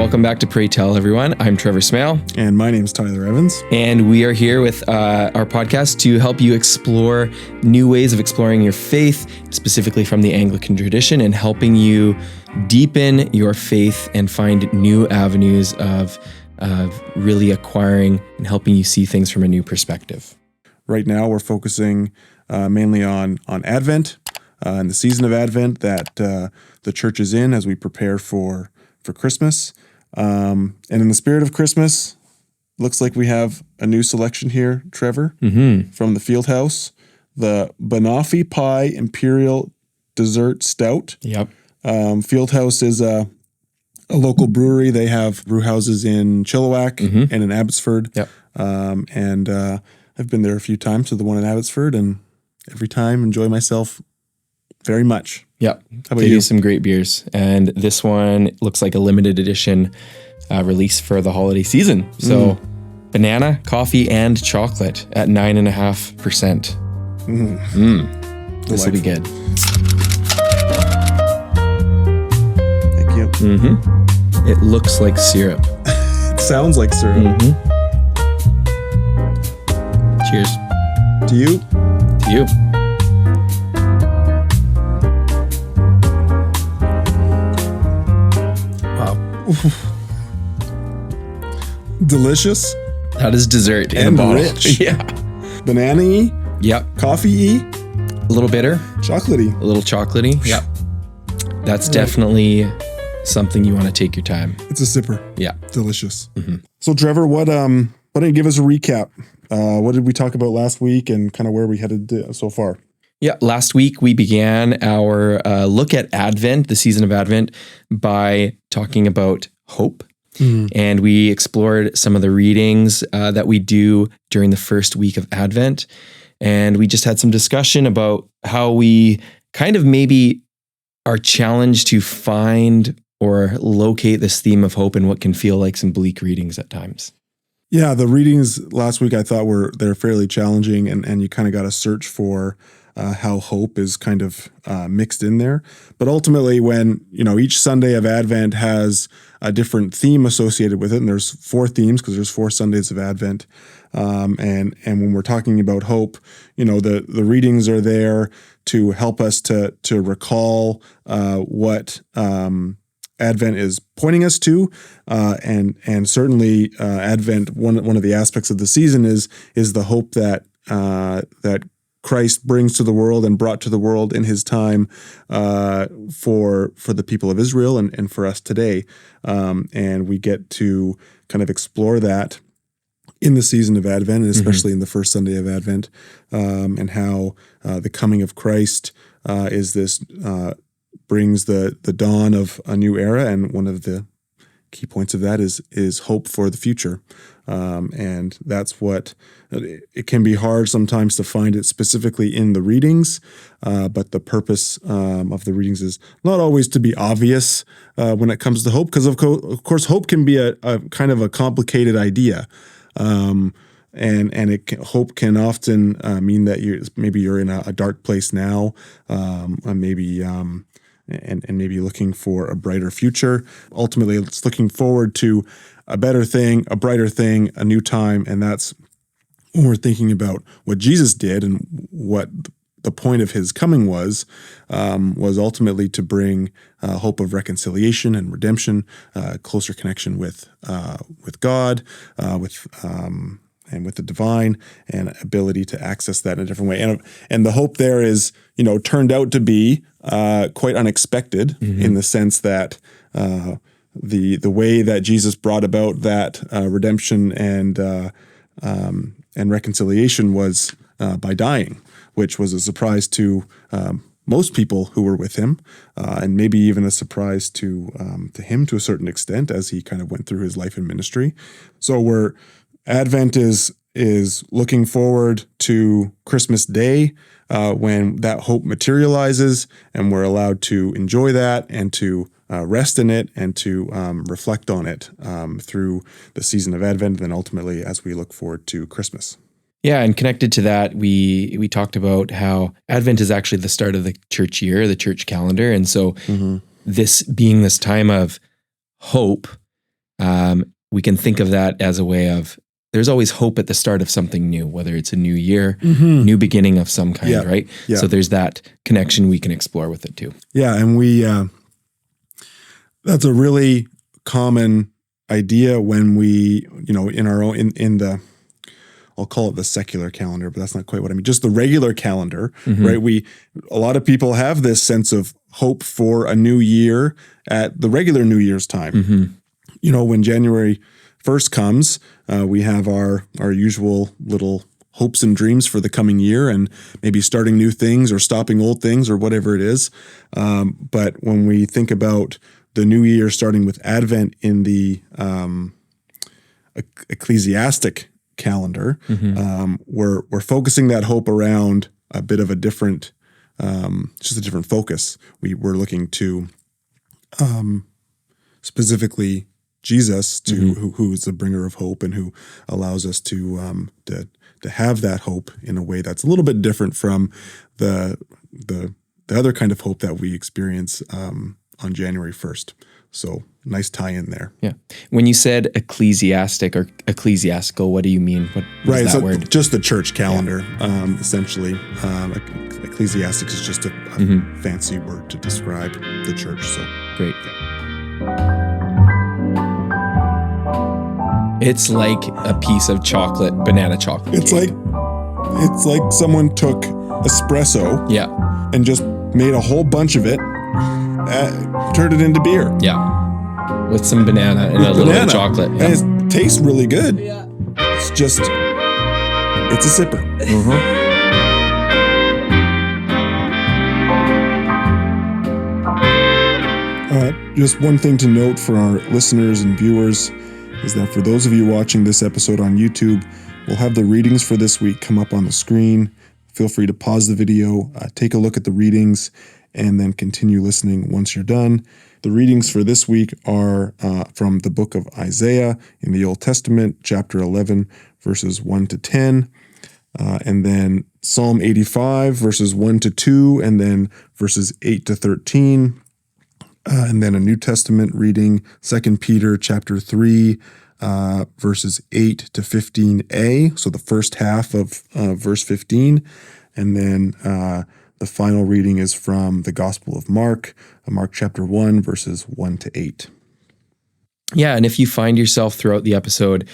welcome back to Pray Tell, everyone. I'm Trevor Smale. And my name's Tyler Evans. And we are here with our podcast to help you explore new ways of exploring your faith, specifically from the Anglican tradition, and helping you deepen your faith and find new avenues of really acquiring and helping you see things from a new perspective. Right now, we're focusing mainly on Advent and the season of Advent that the church is in as we prepare for Christmas. And in the spirit of Christmas, looks like we have a new selection here, Trevor, from the Field House, the Banoffee Pie Imperial Dessert Stout. Yep. Field House is a local brewery. They have brew houses in Chilliwack and in Abbotsford. Yep. And I've been there a few times to the one in Abbotsford, and every time enjoy myself very much. Yep. How about They you? do some great beers. And this one looks like a limited edition release for the holiday season. So banana, coffee, and chocolate at 9.5%. This will be good. Thank you. It looks like syrup. It sounds like syrup. Cheers To you? to you. Wow. Delicious. That is dessert in And a bottle. rich. Yeah. Banana-y, Yep. coffee-y, A little bitter, chocolatey. a little chocolatey. Yep. That's definitely something you want to take your time. It's a sipper. Yeah. Delicious. So Trevor, why don't you give us a recap? What did we talk about last week and kind of where we headed so far? Yeah, last week we began our look at Advent, the season of Advent, by talking about hope. And we explored some of the readings that we do during the first week of Advent. And we just had some discussion about how we kind of maybe are challenged to find or locate this theme of hope in what can feel like some bleak readings at times. Yeah, the readings last week I thought they're fairly challenging, and you kind of got to search for how hope is kind of mixed in there. But ultimately, when each Sunday of Advent has a different theme associated with it, and there's 4 themes because there's 4 Sundays of Advent, and when we're talking about hope, the readings are there to help us to recall what Advent is pointing us to, and certainly Advent. One of the aspects of the season is the hope that Christ brings to the world and brought to the world in His time for the people of Israel and for us today, and we get to kind of explore that in the season of Advent, and especially in the first Sunday of Advent, and how the coming of Christ is this. Brings the dawn of a new era, and one of the key points of that is hope for the future, and that's what it can be hard sometimes to find it specifically in the readings, but the purpose of the readings is not always to be obvious when it comes to hope, because of course hope can be a kind of a complicated idea. Hope can often mean that you're in a dark place now, and maybe looking for a brighter future. Ultimately, it's looking forward to a better thing, a brighter thing, a new time, and that's when we're thinking about what Jesus did and what the point of His coming was ultimately to bring hope of reconciliation and redemption, closer connection with God, and with the divine, and ability to access that in a different way. And the hope there is, turned out to be quite unexpected in the sense that the way that Jesus brought about that redemption and reconciliation was by dying, which was a surprise to most people who were with Him, and maybe even a surprise to Him to a certain extent as He kind of went through His life and ministry. So Advent is looking forward to Christmas Day, when that hope materializes and we're allowed to enjoy that and to rest in it and to reflect on it through the season of Advent, and then ultimately as we look forward to Christmas. Yeah, and connected to that, we talked about how Advent is actually the start of the church year, the church calendar, and so this being this time of hope we can think of that as a way of, there's always hope at the start of something new, whether it's a new year, new beginning of some kind, right? Yeah. So there's that connection we can explore with it too. Yeah, and that's a really common idea when we, in our own, in the, I'll call it the secular calendar, but that's not quite what I mean. Just the regular calendar, right? A lot of people have this sense of hope for a new year at the regular New Year's time. When January 1st comes, we have our usual little hopes and dreams for the coming year, and maybe starting new things or stopping old things or whatever it is. But when we think about the new year starting with Advent in the Ecclesiastic calendar, we're focusing that hope around a bit of a different, just a different focus. We're looking to specifically Jesus, who is the bringer of hope and who allows us to have that hope in a way that's a little bit different from the other kind of hope that we experience on January 1st. So nice tie in there. Yeah. When you said ecclesiastic or ecclesiastical, what do you mean? What is that word? Just the church calendar, essentially. Ecclesiastic is just a fancy word to describe the church. So great. It's like a piece of banana chocolate. It's like someone took espresso, and just made a whole bunch of it, turned it into beer. Yeah, with some banana and a little bit of chocolate. Yeah. And it tastes really good. Yeah, it's a sipper. Just one thing to note for our listeners and viewers is that for those of you watching this episode on YouTube, we'll have the readings for this week come up on the screen. Feel free to pause the video, take a look at the readings, and then continue listening once you're done. The readings for this week are from the book of Isaiah in the Old Testament, chapter 11, verses 1 to 10, and then Psalm 85, verses 1 to 2, and then verses 8 to 13. And then a New Testament reading, 2 Peter chapter 3, verses 8 to 15a, so the first half of verse 15. And then the final reading is from the Gospel of Mark, Mark chapter 1, verses 1 to 8. Yeah, and if you find yourself throughout the episode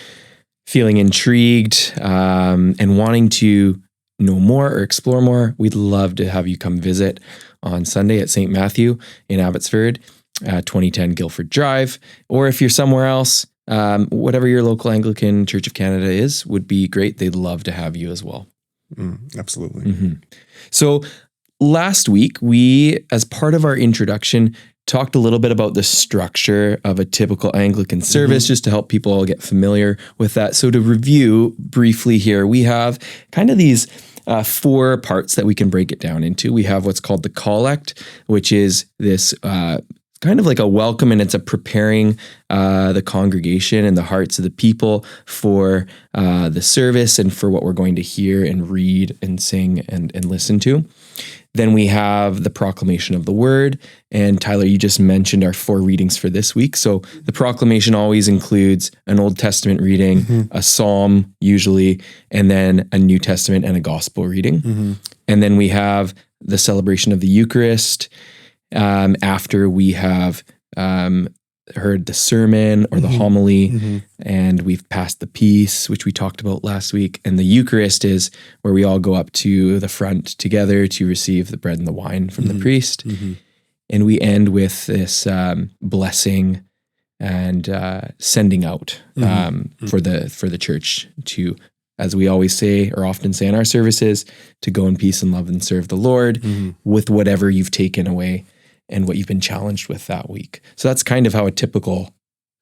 feeling intrigued and wanting to know more or explore more, we'd love to have you come visit on Sunday at St. Matthew in Abbotsford, 2010 Guildford Drive. Or if you're somewhere else, whatever your local Anglican Church of Canada is, would be great. They'd love to have you as well. Absolutely. So last week, we, as part of our introduction, talked a little bit about the structure of a typical Anglican service, just to help people all get familiar with that. So to review briefly here, we have kind of these 4 parts that we can break it down into. We have what's called the collect, which is this kind of like a welcome, and it's a preparing the congregation and the hearts of the people for the service and for what we're going to hear and read and sing and listen to. Then we have the proclamation of the word. And Tyler, you just mentioned our 4 readings for this week. So the proclamation always includes an Old Testament reading, a psalm usually, and then a New Testament and a gospel reading. And then we have the celebration of the Eucharist after we have heard the sermon or the homily, and we've passed the peace, which we talked about last week. And the Eucharist is where we all go up to the front together to receive the bread and the wine from the priest. And we end with this blessing and sending out for the church to, as we always say, or often say in our services, to go in peace and love and serve the Lord with whatever you've taken away and what you've been challenged with that week. So that's kind of how a typical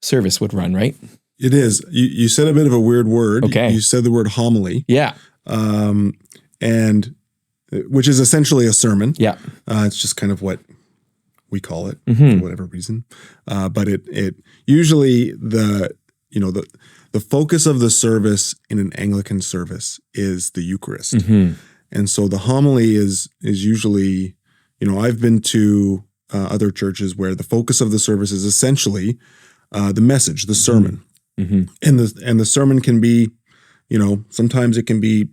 service would run, right? It is. You said a bit of a weird word. Okay. You said the word homily. Yeah. And which is essentially a sermon. Yeah. It's just kind of what we call it for whatever reason. But it usually the focus of the service in an Anglican service is the Eucharist. And so the homily is usually, I've been to other churches where the focus of the service is essentially the message, the sermon. Mm-hmm. And the sermon can be, sometimes it can be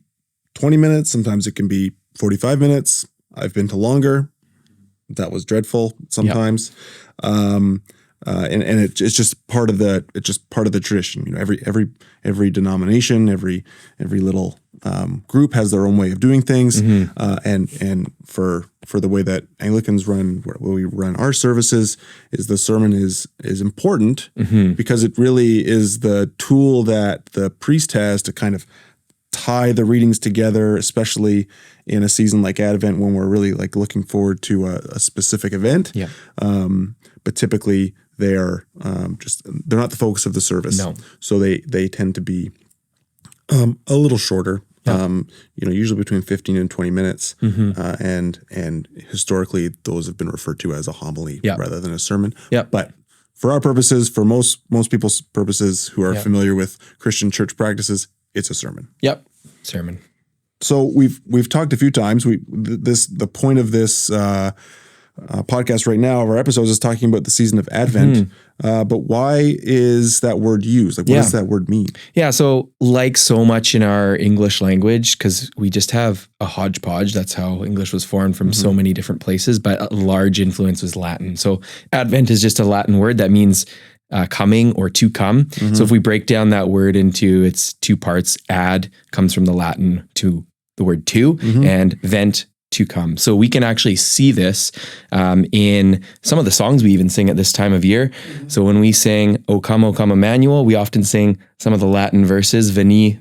20 minutes, sometimes it can be 45 minutes. I've been to longer. That was dreadful sometimes. And it's just part of the tradition. Every denomination, every little group has their own way of doing things. And for the way that Anglicans run, where we run our services, is the sermon is important because it really is the tool that the priest has to kind of tie the readings together, especially in a season like Advent when we're really like looking forward to a specific event. Yeah. But typically they're not the focus of the service. No. So they tend to be a little shorter. Yeah. Usually between 15 and 20 minutes. And historically those have been referred to as a homily rather than a sermon. Yeah. But for our purposes, for most people's purposes who are familiar with Christian church practices, it's a sermon. Yep. Sermon. So we've talked a few times. The point of this podcast right now of our episodes is talking about the season of Advent. But why is that word used? Like, what does that word mean? Yeah. So like so much in our English language, because we just have a hodgepodge. That's how English was formed from so many different places, but a large influence was Latin. So Advent is just a Latin word that means coming or to come. So if we break down that word into its two parts, ad comes from the Latin to the word to, and vent, to come. So we can actually see this in some of the songs we even sing at this time of year. So when we sing O come, Emmanuel, we often sing some of the Latin verses, Veni,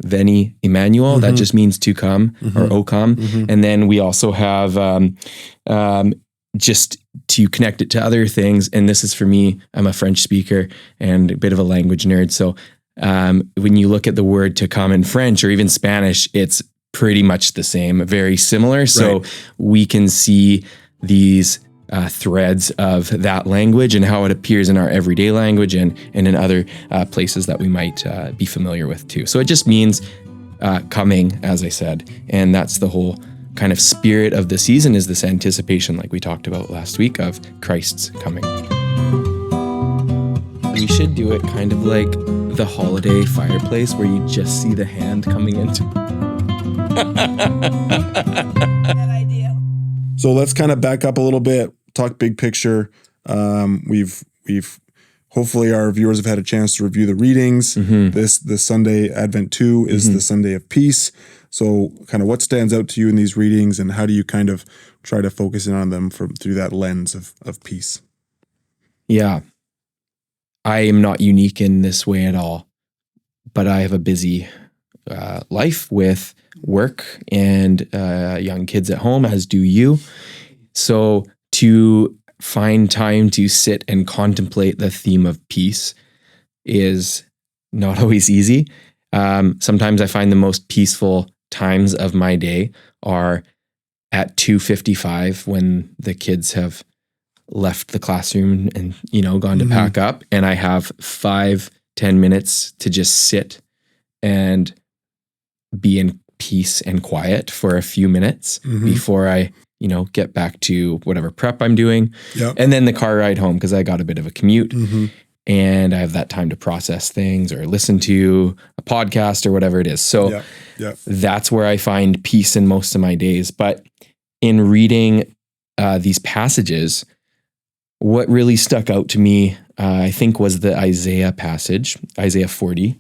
Emmanuel. That just means to come, or O come. And then we also have just to connect it to other things. And this is for me, I'm a French speaker and a bit of a language nerd. So when you look at the word to come in French or even Spanish, it's pretty much the same, very similar. So we can see these threads of that language and how it appears in our everyday language and in other places that we might be familiar with too. So it just means coming, as I said, and that's the whole kind of spirit of the season, is this anticipation, like we talked about last week, of Christ's coming. We should do it kind of like the holiday fireplace where you just see the hand coming into. Bad idea. So let's kind of back up a little bit, talk big picture. We've hopefully our viewers have had a chance to review the readings. The Sunday Advent 2 is the Sunday of peace. So kind of what stands out to you in these readings, and how do you kind of try to focus in on them through that lens of peace? Yeah. I am not unique in this way at all, but I have a busy life with work and young kids at home, as do you. So to find time to sit and contemplate the theme of peace is not always easy. Sometimes I find the most peaceful times of my day are at 2:55 when the kids have left the classroom and, gone to pack up, and I have 5-10 minutes to just sit and be in peace and quiet for a few minutes before I, get back to whatever prep I'm doing. Yep. And then the car ride home, because I got a bit of a commute and I have that time to process things or listen to a podcast or whatever it is. So that's where I find peace in most of my days. But in reading these passages, what really stuck out to me, I think, was the Isaiah passage, Isaiah 40,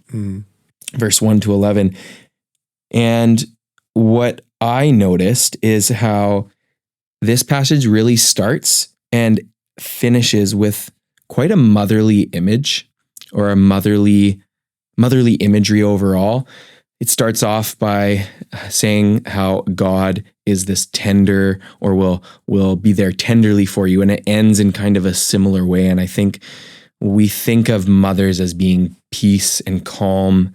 verse 1-11. And what I noticed is how this passage really starts and finishes with quite a motherly image, or a motherly imagery overall. It starts off by saying how God is this tender, or will be there tenderly for you. And it ends in kind of a similar way. And I think we think of mothers as being peace and calm,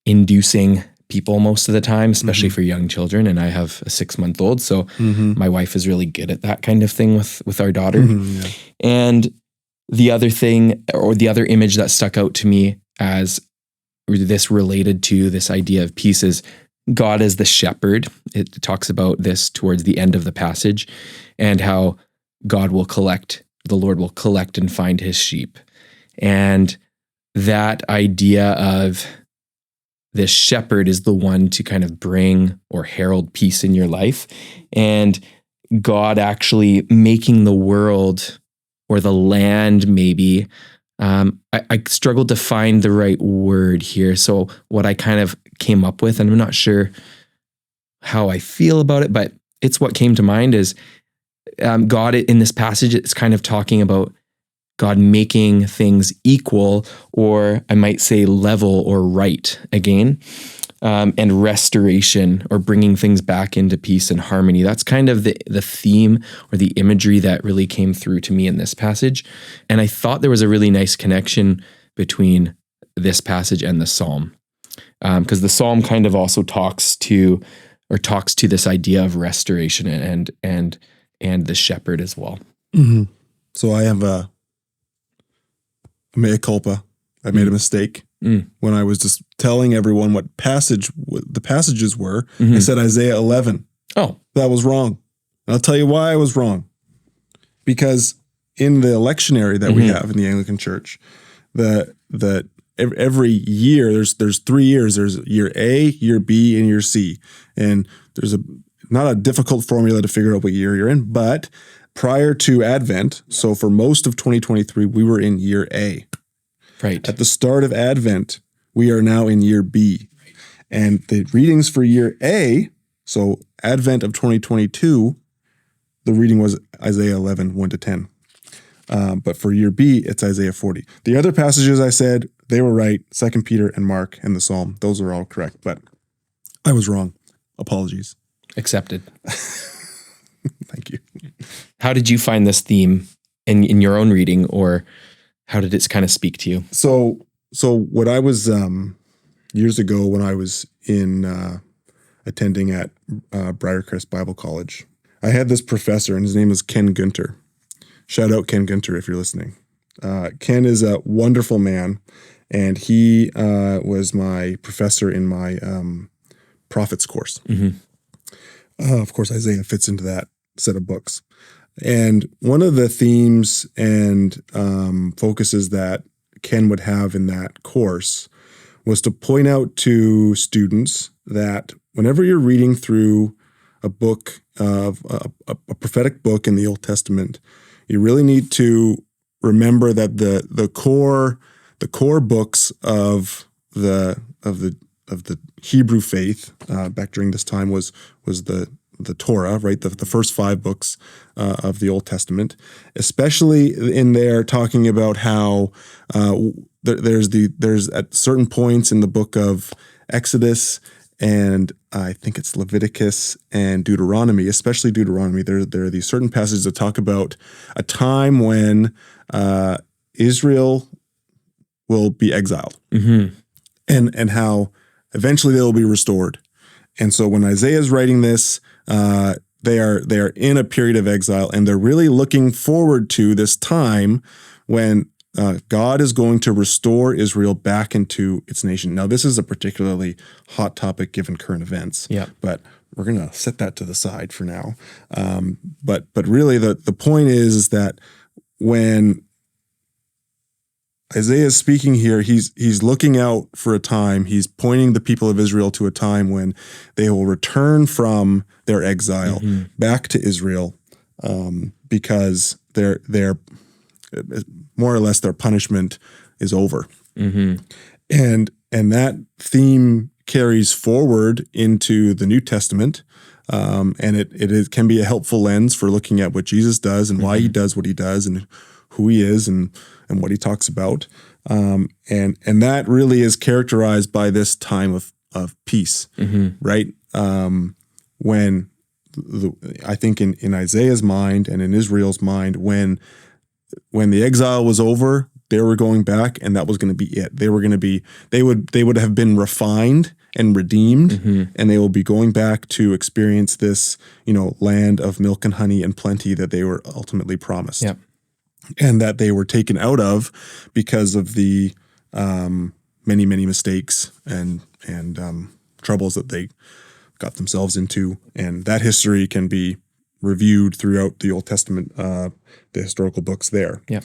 inducing people most of the time, especially for young children. And I have a 6-month-old. So my wife is really good at that kind of thing with our daughter. And the other thing, or the other image that stuck out to me as this related to this idea of peace, is God as the shepherd. It talks about this towards the end of the passage, and how the Lord will collect and find his sheep. And that idea of this shepherd is the one to kind of bring or herald peace in your life. And God actually making the world or the land, maybe. I struggled to find the right word here. So what I kind of came up with, and I'm not sure how I feel about it, but it's what came to mind is God in this passage, it's kind of talking about God making things equal, or I might say level or right again, and restoration or bringing things back into peace and harmony. That's kind of the theme or the imagery that really came through to me in this passage. And I thought there was a really nice connection between this passage and the Psalm, because the Psalm kind of also talks to this idea of restoration and the shepherd as well. Mm-hmm. So I have a mea culpa. I made a mistake when I was just telling everyone what the passages were. Mm-hmm. I said Isaiah 11. Oh, that was wrong. And I'll tell you why I was wrong. Because in the lectionary that we have in the Anglican Church, every year there's 3 years. There's year A, year B, and year C. And there's not a difficult formula to figure out what year you're in, but prior to Advent, so for most of 2023, we were in year A. right. At the start of Advent, we are now in year B. And the readings for year A, so Advent of 2022, the reading was Isaiah 11, 1 to 10. But for year B, it's Isaiah 40. The other passages I said, they were right. 2 Peter and Mark and the Psalm, those are all correct. But I was wrong. Apologies. Accepted. Thank you. How did you find this theme in your own reading, or how did it kind of speak to you? So what I was years ago when I was in attending at Briarcrest Bible College, I had this professor, and his name is Ken Gunter. Shout out Ken Gunter if you're listening. Ken is a wonderful man, and he was my professor in my prophets course. Mm-hmm. Of course, Isaiah fits into that set of books. And one of the themes and focuses that Ken would have in that course was to point out to students that whenever you're reading through a book of a prophetic book in the Old Testament, you really need to remember that the core books of the Hebrew faith back during this time was the Torah, right? The first 5 books of the Old Testament, especially in there talking about how there's at certain points in the book of Exodus, and I think it's Leviticus and Deuteronomy, especially Deuteronomy. There are these certain passages that talk about a time when Israel will be exiled, and how eventually they will be restored. And so when Isaiah is writing this, they are in a period of exile, and they're really looking forward to this time when God is going to restore Israel back into its nation. Now, this is a particularly hot topic given current events, but we're going to set that to the side for now. But really, the point is that when Isaiah is speaking here, he's looking out for a time. He's pointing the people of Israel to a time when they will return from their exile back to Israel, because they're more or less their punishment is over. And that theme carries forward into the New Testament, and it can be a helpful lens for looking at what Jesus does and why he does what he does and who he is and what he talks about. And that really is characterized by this time of peace, right? When I think in Isaiah's mind and in Israel's mind, when the exile was over, they were going back, and that was going to be it. They would have been refined and redeemed, and they will be going back to experience this, land of milk and honey and plenty that they were ultimately promised. Yep. And that they were taken out of because of the many, many mistakes and troubles that they got themselves into. And that history can be reviewed throughout the Old Testament, the historical books there. Yeah.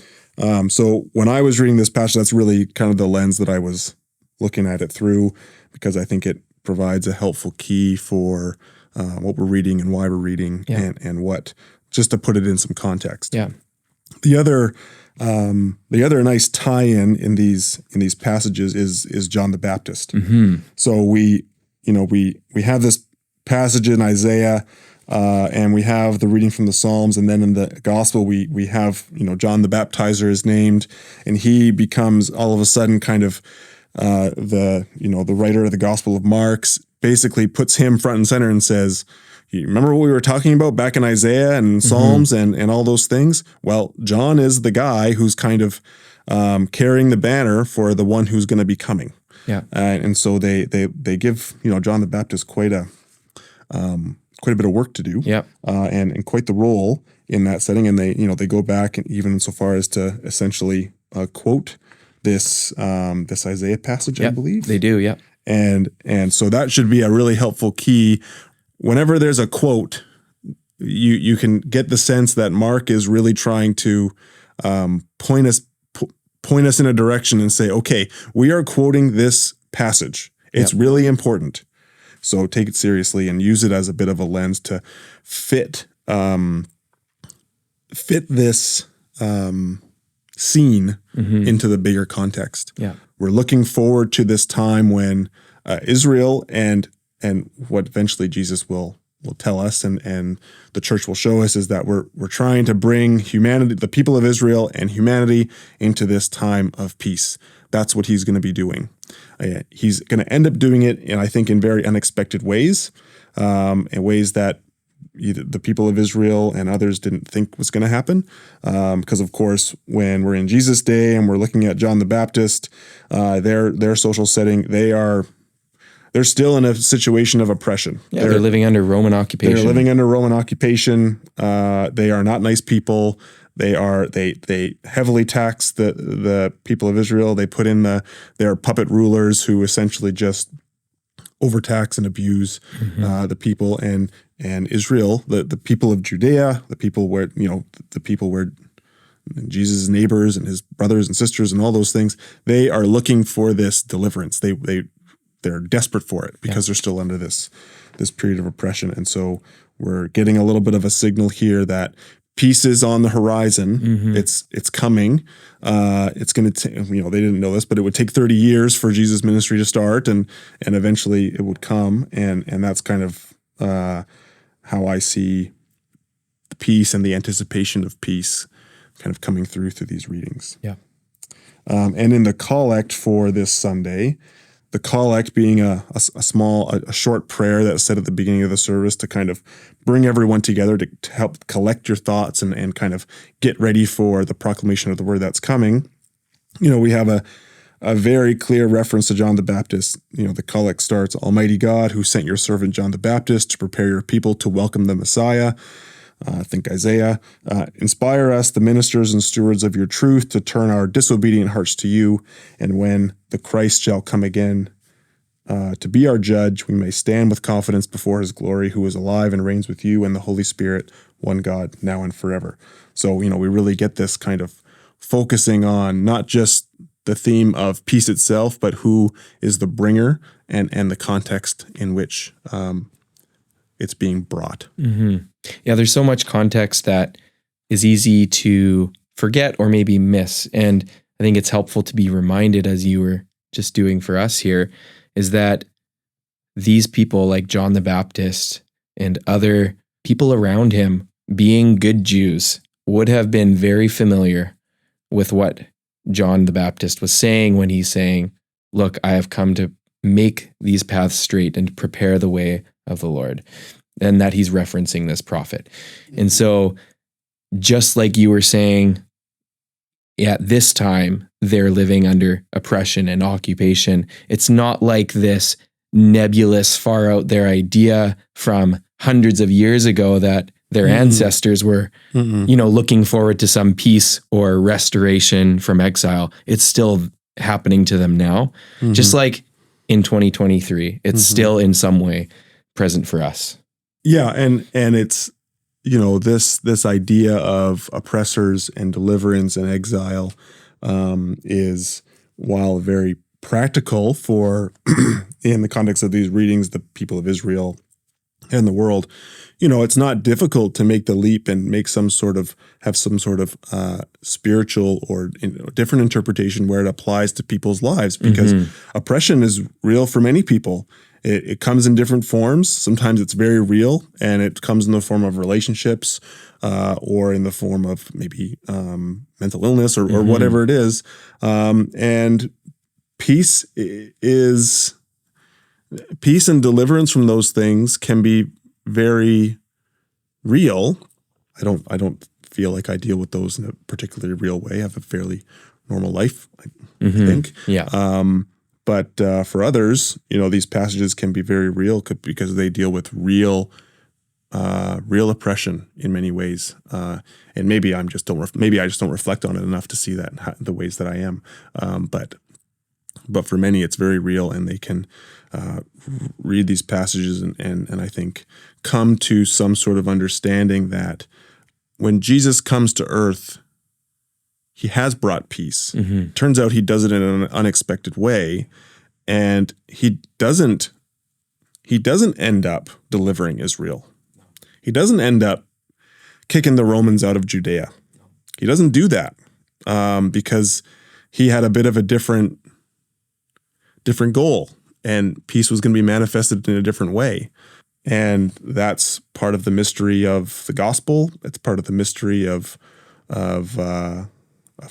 So when I was reading this passage, that's really kind of the lens that I was looking at it through, because I think it provides a helpful key for what we're reading and why we're reading, and what, just to put it in some context. Yeah. The other nice tie-in in these passages is John the Baptist. Mm-hmm. So we have this passage in Isaiah, and we have the reading from the Psalms, and then in the Gospel we have John the Baptizer is named, and he becomes all of a sudden kind of the writer of the Gospel of Mark basically puts him front and center and says, you remember what we were talking about back in Isaiah and Psalms and all those things? Well, John is the guy who's kind of carrying the banner for the one who's going to be coming. Yeah. And so they give John the Baptist quite a bit of work to do. Yeah. And quite the role in that setting. And they go back and even so far as to essentially quote this Isaiah passage, I believe. They do, yeah. And so that should be a really helpful key. Whenever there's a quote, you can get the sense that Mark is really trying to point us in a direction and say, okay, we are quoting this passage. It's really important. So take it seriously and use it as a bit of a lens to fit this scene into the bigger context. Yeah. We're looking forward to this time when Israel and what eventually Jesus will tell us and the church will show us is that we're trying to bring humanity, the people of Israel and humanity, into this time of peace. That's what he's going to be doing. He's going to end up doing it, and I think in very unexpected ways, in ways that either the people of Israel and others didn't think was going to happen. Because of course, when we're in Jesus' day and we're looking at John the Baptist, their social setting, they're still in a situation of oppression. Yeah, they're living under Roman occupation. They're living under Roman occupation. They are not nice people. They heavily tax the people of Israel. They put in their puppet rulers who essentially just overtax and abuse the people, and Israel, the people of Judea, the people where Jesus' neighbors and his brothers and sisters and all those things, they are looking for this deliverance. They're desperate for it because they're still under this period of oppression. And so we're getting a little bit of a signal here that peace is on the horizon. It's coming. It's going to they didn't know this, but it would take 30 years for Jesus' ministry to start, and eventually it would come. And that's kind of how I see the peace and the anticipation of peace kind of coming through these readings. Yeah. And in the collect for this Sunday, the collect being a short prayer that's said at the beginning of the service to kind of bring everyone together to help collect your thoughts and kind of get ready for the proclamation of the word that's coming. We have a very clear reference to John the Baptist. The collect starts, Almighty God, who sent your servant John the Baptist to prepare your people to welcome the Messiah. Think Isaiah. Inspire us, the ministers and stewards of your truth, to turn our disobedient hearts to you. And when the Christ shall come again to be our judge, we may stand with confidence before his glory, who is alive and reigns with you and the Holy Spirit, one God, now and forever. So, we really get this kind of focusing on not just the theme of peace itself, but who is the bringer and the context in which it's being brought. Yeah, there's so much context that is easy to forget or maybe miss. And I think it's helpful to be reminded, as you were just doing for us here, is that these people like John the Baptist and other people around him, being good Jews, would have been very familiar with what John the Baptist was saying when he's saying, look, I have come to make these paths straight and prepare the way of the Lord. And that he's referencing this prophet. And so just like you were saying, at this time, they're living under oppression and occupation. It's not like this nebulous, far out there idea from hundreds of years ago that their ancestors were, looking forward to some peace or restoration from exile. It's still happening to them now. Just like in 2023, it's still in some way present for us. Yeah, and it's this idea of oppressors and deliverance and exile is, while very practical for in the context of these readings, the people of Israel and the world, it's not difficult to make the leap and make have some sort of spiritual or different interpretation where it applies to people's lives, because oppression is real for many people. It comes in different forms. Sometimes it's very real, and it comes in the form of relationships or in the form of maybe mental illness or whatever it is. And peace and deliverance from those things can be very real. I don't feel like I deal with those in a particularly real way. I have a fairly normal life, I think. Yeah. But for others, these passages can be very real because they deal with real oppression in many ways. And maybe I just don't reflect on it enough to see that in the ways that I am. But for many, it's very real, and they can read these passages and I think come to some sort of understanding that when Jesus comes to earth, he has brought peace. Turns out he does it in an unexpected way, and he doesn't end up delivering Israel. He doesn't end up kicking the Romans out of Judea. He doesn't do that because he had a bit of a different goal, and peace was going to be manifested in a different way. And that's part of the mystery of the gospel. It's part of the mystery of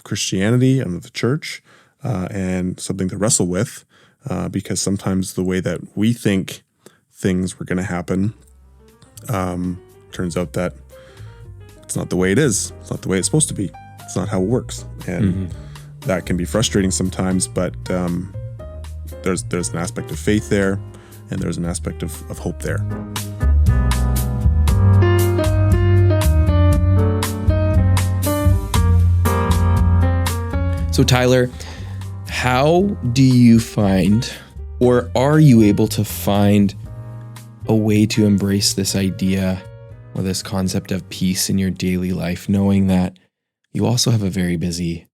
Christianity and of the church, and something to wrestle with, because sometimes the way that we think things were going to happen turns out that it's not the way it is. It's not the way it's supposed to be. It's not how it works. And that can be frustrating sometimes, but there's an aspect of faith there, and there's an aspect of hope there. So Tyler, how do you find, or are you able to find, a way to embrace this idea or this concept of peace in your daily life, knowing that you also have a very busy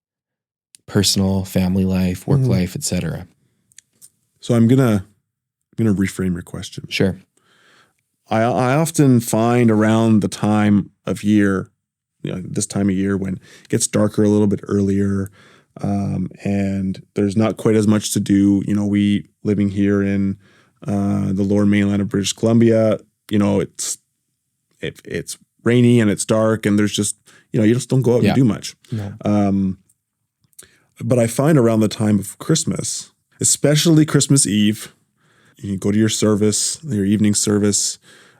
personal, family life, work life, etc.? So I'm gonna reframe your question. Sure. I often find around the time of year, this time of year when it gets darker a little bit earlier, and there's not quite as much to do. We living here in the lower mainland of British Columbia, it's rainy and it's dark, and there's just, you just don't go out and do much. No. But I find around the time of Christmas, especially Christmas Eve, you go to your service, your evening service,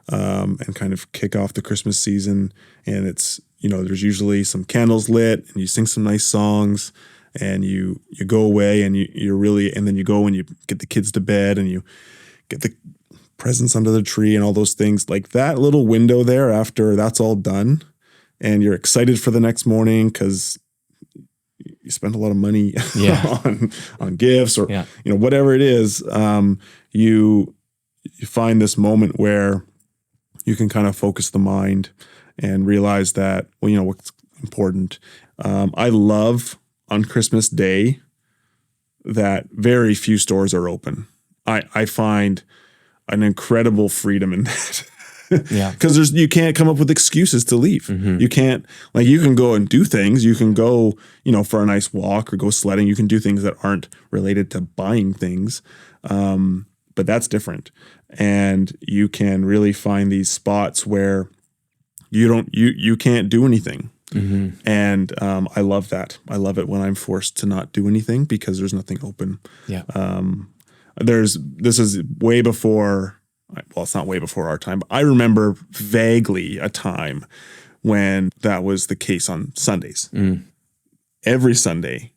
and kind of kick off the Christmas season. And it's, there's usually some candles lit, and you sing some nice songs, and you go away, and and then you go and you get the kids to bed, and you get the presents under the tree and all those things. Like that little window there after that's all done, and you're excited for the next morning because you spent a lot of money on gifts or whatever it is. You find this moment where you can kind of focus the mind and realize that, what's important. I love on Christmas Day that very few stores are open. I find an incredible freedom in that. Yeah. Because you can't come up with excuses to leave. You can't, you can go and do things. You can go, for a nice walk or go sledding. You can do things that aren't related to buying things. But that's different. And you can really find these spots where you can't do anything. And I love that. I love it when I'm forced to not do anything because there's nothing open. Yeah. This is way before, well, it's not way before our time, but I remember vaguely a time when that was the case on Sundays. Every Sunday,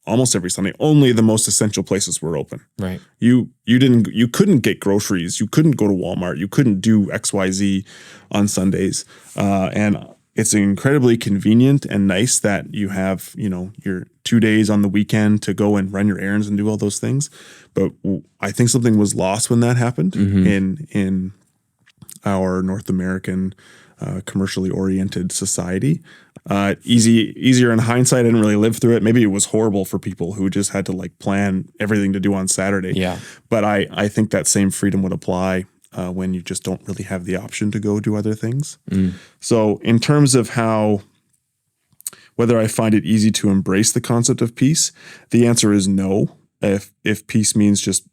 almost every Sunday, only the most essential places were open. Right. You couldn't get groceries. You couldn't go to Walmart. You couldn't do XYZ on Sundays. And it's incredibly convenient and nice that you have, your 2 days on the weekend to go and run your errands and do all those things. But I think something was lost when that happened in our North American commercially oriented society. Easier in hindsight. I didn't really live through it. Maybe it was horrible for people who just had to like plan everything to do on Saturday. Yeah. But I think that same freedom would apply when you just don't really have the option to go do other things. So in terms of whether I find it easy to embrace the concept of peace, the answer is no. If peace means just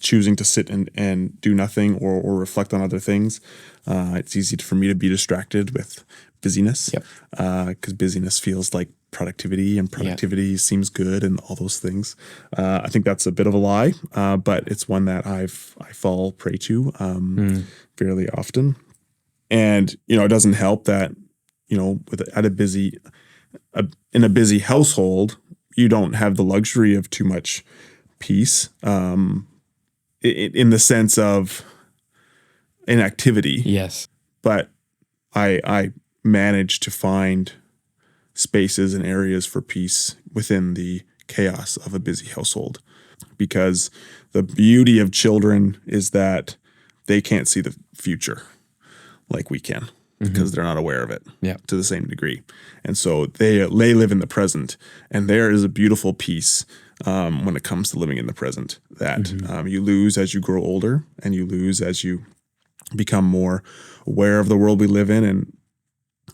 choosing to sit and do nothing or reflect on other things, it's easy for me to be distracted with busyness. Because busyness feels like productivity, and productivity seems good, and all those things. I think that's a bit of a lie, but it's one that I fall prey to fairly often. And it doesn't help that in a busy household, you don't have the luxury of too much peace in the sense of inactivity. Yes. But I manage to find spaces and areas for peace within the chaos of a busy household, because the beauty of children is that they can't see the future like we can, because they're not aware of it to the same degree. And so they live in the present, and there is a beautiful peace when it comes to living in the present that you lose as you grow older, and you lose as you become more aware of the world we live in and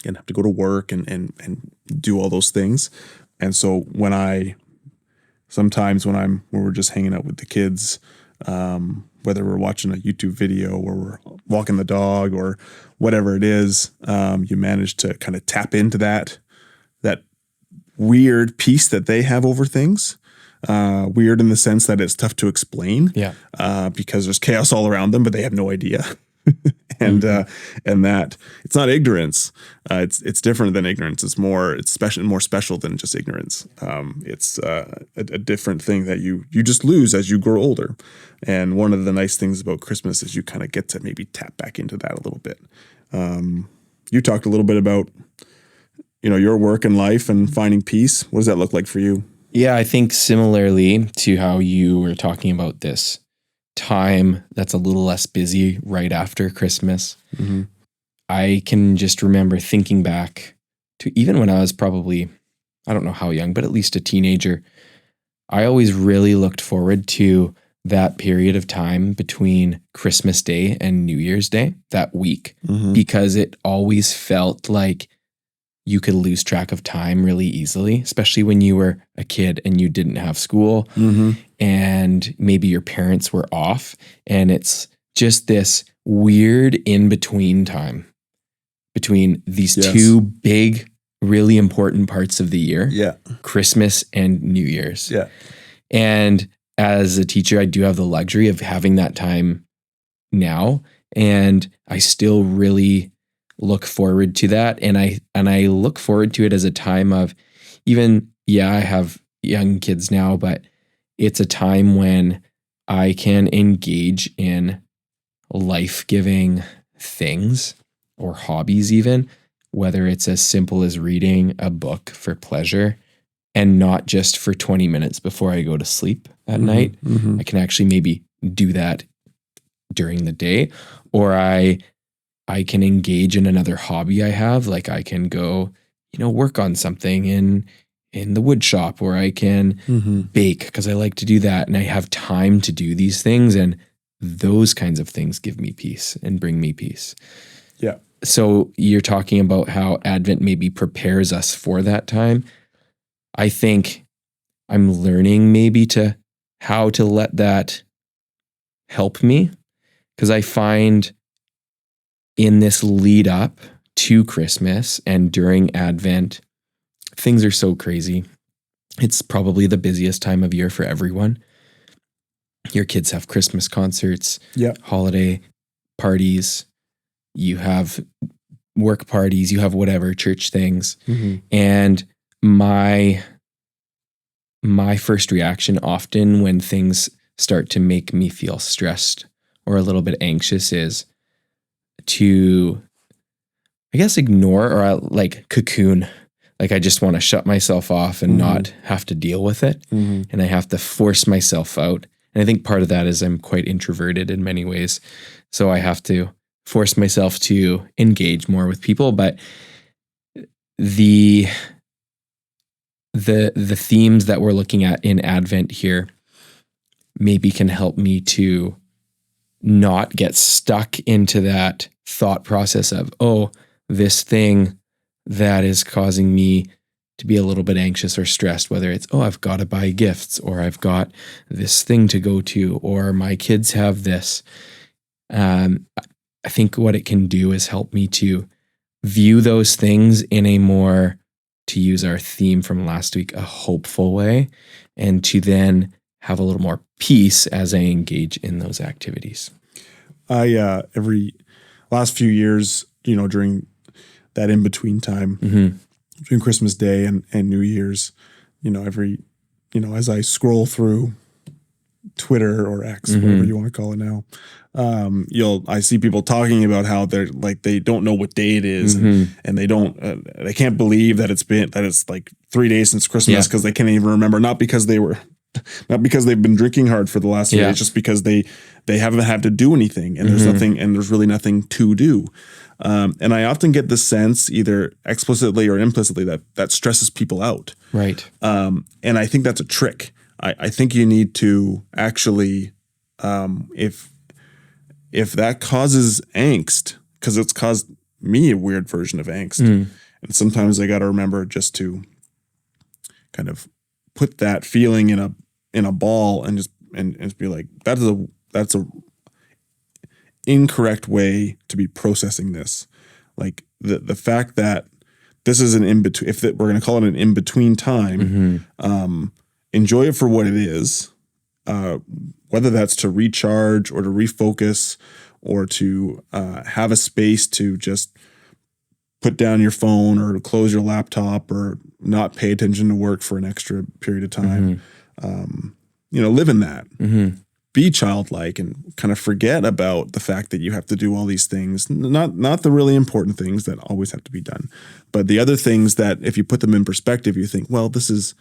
have to go to work and do all those things. And so when we're just hanging out with the kids, whether we're watching a YouTube video or we're walking the dog or whatever it is, you manage to kind of tap into that weird peace that they have over things. Weird in the sense that it's tough to explain, because there's chaos all around them, but they have no idea. And that it's not ignorance. It's different than ignorance. It's more special than just ignorance. It's a different thing that you just lose as you grow older. And one of the nice things about Christmas is you kind of get to maybe tap back into that a little bit. You talked a little bit about your work and life and finding peace. What does that look like for you? Yeah, I think similarly to how you were talking about this time that's a little less busy right after Christmas. I can just remember thinking back to even when I was probably, I don't know how young, but at least a teenager. I always really looked forward to that period of time between Christmas Day and New Year's Day, that week, because it always felt like you could lose track of time really easily, especially when you were a kid and you didn't have school and maybe your parents were off. And it's just this weird in-between time between these two big, really important parts of the year, Christmas and New Year's. And as a teacher, I do have the luxury of having that time now. And I still really look forward to that. And I look forward to it as a time of even, I have young kids now, but it's a time when I can engage in life-giving things or hobbies even, whether it's as simple as reading a book for pleasure and not just for 20 minutes before I go to sleep at night. I can actually maybe do that during the day, or I can engage in another hobby I have. Like I can go, work on something in the wood shop, or I can bake because I like to do that. And I have time to do these things. And those kinds of things give me peace and bring me peace. Yeah. So you're talking about how Advent maybe prepares us for that time. I think I'm learning maybe how to let that help me, because I find in this lead up to Christmas and during Advent, things are so crazy. It's probably the busiest time of year for everyone. Your kids have Christmas concerts, holiday parties, you have work parties, you have whatever, church things. And my first reaction often when things start to make me feel stressed or a little bit anxious is to, I guess, ignore or like cocoon. Like I just want to shut myself off and not have to deal with it. And I have to force myself out. And I think part of that is I'm quite introverted in many ways. So I have to force myself to engage more with people, but the themes that we're looking at in Advent here maybe can help me to not get stuck into that thought process of, oh, this thing that is causing me to be a little bit anxious or stressed, whether it's, oh, I've got to buy gifts, or I've got this thing to go to, or my kids have this. I think what it can do is help me to view those things in a more, to use our theme from last week, a hopeful way, and to then have a little more peace as I engage in those activities. Every last few years, during that in-between time, between Christmas Day and New Year's, as I scroll through Twitter or X, whatever you want to call it now, I see people talking about how they're like, they don't know what day it is, and they can't believe that it's like 3 days since Christmas, because they can't even remember, not because they've been drinking hard for the last 3 days, just because they haven't had to do anything, and there's really nothing to do. And I often get the sense, either explicitly or implicitly, that stresses people out. Right. And I think that's a trick. I think you need to actually, if that causes angst, because it's caused me a weird version of angst, and sometimes I got to remember just to kind of put that feeling in a ball and just be like, that's a incorrect way to be processing this. Like the fact that this is an in-between, we're going to call it an in-between time, enjoy it for what it is, whether that's to recharge or to refocus or to have a space to just put down your phone or to close your laptop or not pay attention to work for an extra period of time. Live in that. Be childlike and kind of forget about the fact that you have to do all these things, not the really important things that always have to be done, but the other things that if you put them in perspective, you think, well, this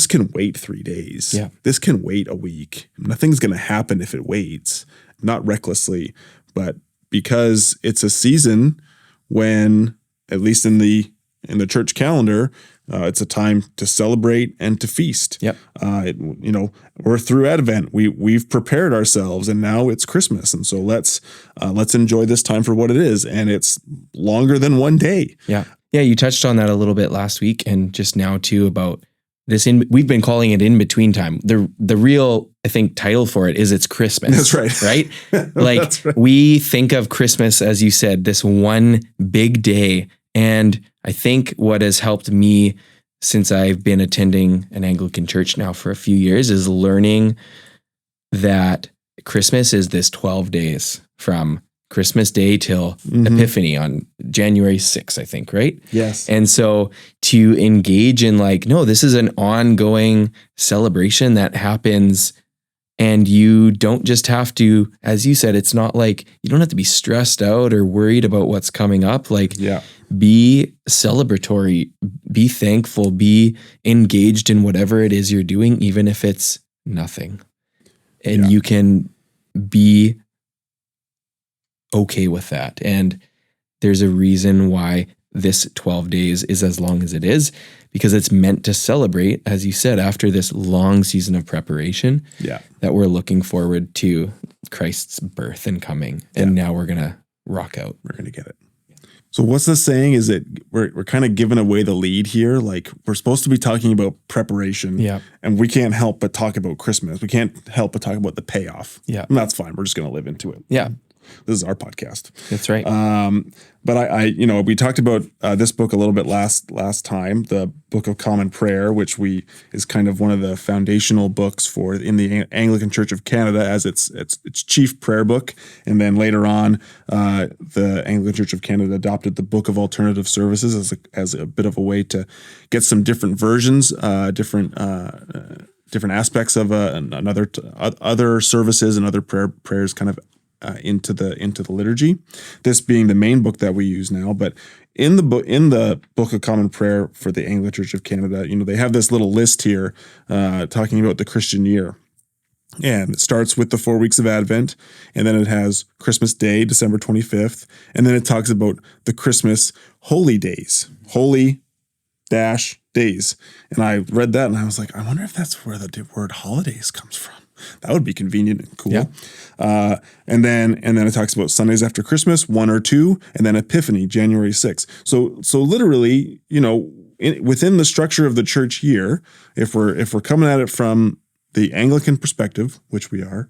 can wait 3 days. Yeah. This can wait a week. Nothing's going to happen if it waits, not recklessly, but because it's a season when, at least in the church calendar, it's a time to celebrate and to feast. Yep. We're through Advent. We've prepared ourselves, and now it's Christmas, and so let's enjoy this time for what it is. And it's longer than 1 day. Yeah. Yeah. You touched on that a little bit last week, and just now too, about this. We've been calling it in between time. The real, I think, title for it is it's Christmas. That's right. Right. Like That's right. We think of Christmas, as you said, this one big day. And I think what has helped me since I've been attending an Anglican church now for a few years is learning that Christmas is this 12 days from Christmas Day till Epiphany on January 6th, I think, right? Yes. And so to engage in no, this is an ongoing celebration that happens, and you don't just have to, as you said, it's not like you don't have to be stressed out or worried about what's coming up. Be celebratory, be thankful, be engaged in whatever it is you're doing, even if it's nothing. And you can be okay with that. And there's a reason why this 12 days is as long as it is, because it's meant to celebrate, as you said, after this long season of preparation, that we're looking forward to Christ's birth and coming. And now we're going to rock out. We're going to get it. So what's this saying is that we're kind of giving away the lead here. Like, we're supposed to be talking about preparation, and we can't help but talk about Christmas. We can't help but talk about the payoff. Yeah. And that's fine. We're just going to live into it. Yeah. This is our podcast. That's right. But I we talked about this book a little bit last time, the Book of Common Prayer, which is kind of one of the foundational books in the Anglican Church of Canada as its chief prayer book. And then later on, the Anglican Church of Canada adopted the Book of Alternative Services as a bit of a way to get some different versions, different aspects of other services and other prayers kind of into the liturgy. This being the main book that we use now, but in the Book of Common Prayer for the Anglican Church of Canada, they have this little list here talking about the Christian year, And it starts with the 4 weeks of Advent, and then it has Christmas Day, December 25th, and then it talks about the Christmas holy days, holy dash days. And I read that and I was like, I wonder if that's where the word holidays comes from. That would be convenient and cool. Yeah. And then it talks about Sundays after Christmas, 1 or 2, and then Epiphany, January 6th. So literally, within the structure of the church year, if we're coming at it from the Anglican perspective, which we are,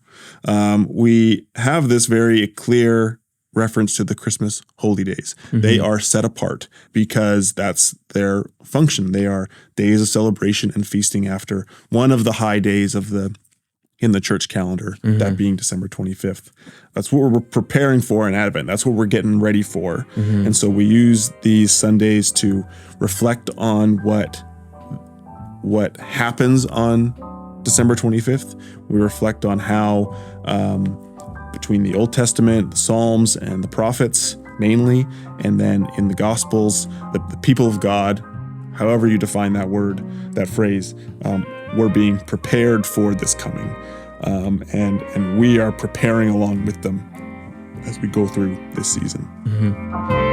we have this very clear reference to the Christmas holy days. Mm-hmm. They are set apart because that's their function. They are days of celebration and feasting after one of the high days in the church calendar, mm-hmm. that being December 25th. That's what we're preparing for in Advent. That's what we're getting ready for. Mm-hmm. And so we use these Sundays to reflect on what happens on December 25th. We reflect on how between the Old Testament, the Psalms, and the prophets mainly, and then in the Gospels, the people of God, however you define that word, that phrase, we're being prepared for this coming. And we are preparing along with them as we go through this season. Mm-hmm.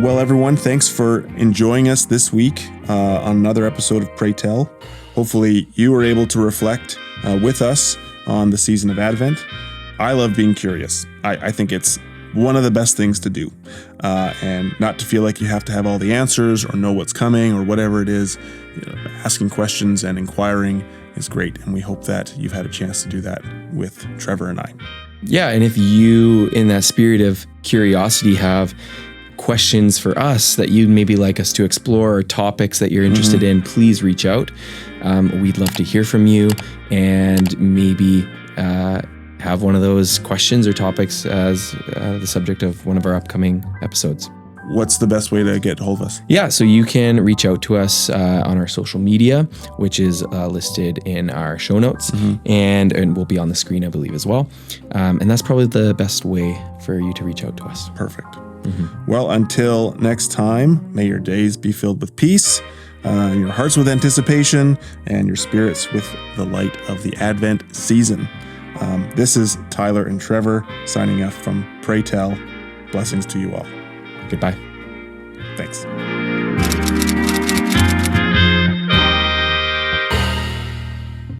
Well, everyone, thanks for enjoying us this week on another episode of Pray Tell. Hopefully you were able to reflect with us on the season of Advent. I love being curious. I think it's one of the best things to do, and not to feel like you have to have all the answers or know what's coming or whatever it is. Asking questions and inquiring is great, and we hope that you've had a chance to do that with Trevor and I. Yeah, and if you, in that spirit of curiosity, have questions for us that you'd maybe like us to explore or topics that you're interested in, please reach out. We'd love to hear from you and maybe have one of those questions or topics as the subject of one of our upcoming episodes. What's the best way to get a hold of us? Yeah, so you can reach out to us on our social media, which is listed in our show notes, mm-hmm. and will be on the screen, I believe, as well. And that's probably the best way for you to reach out to us. Perfect. Mm-hmm. Well, until next time, may your days be filled with peace, your hearts with anticipation, and your spirits with the light of the Advent season. This is Tyler and Trevor signing off from Pray Tell. Blessings to you all. Goodbye. Thanks.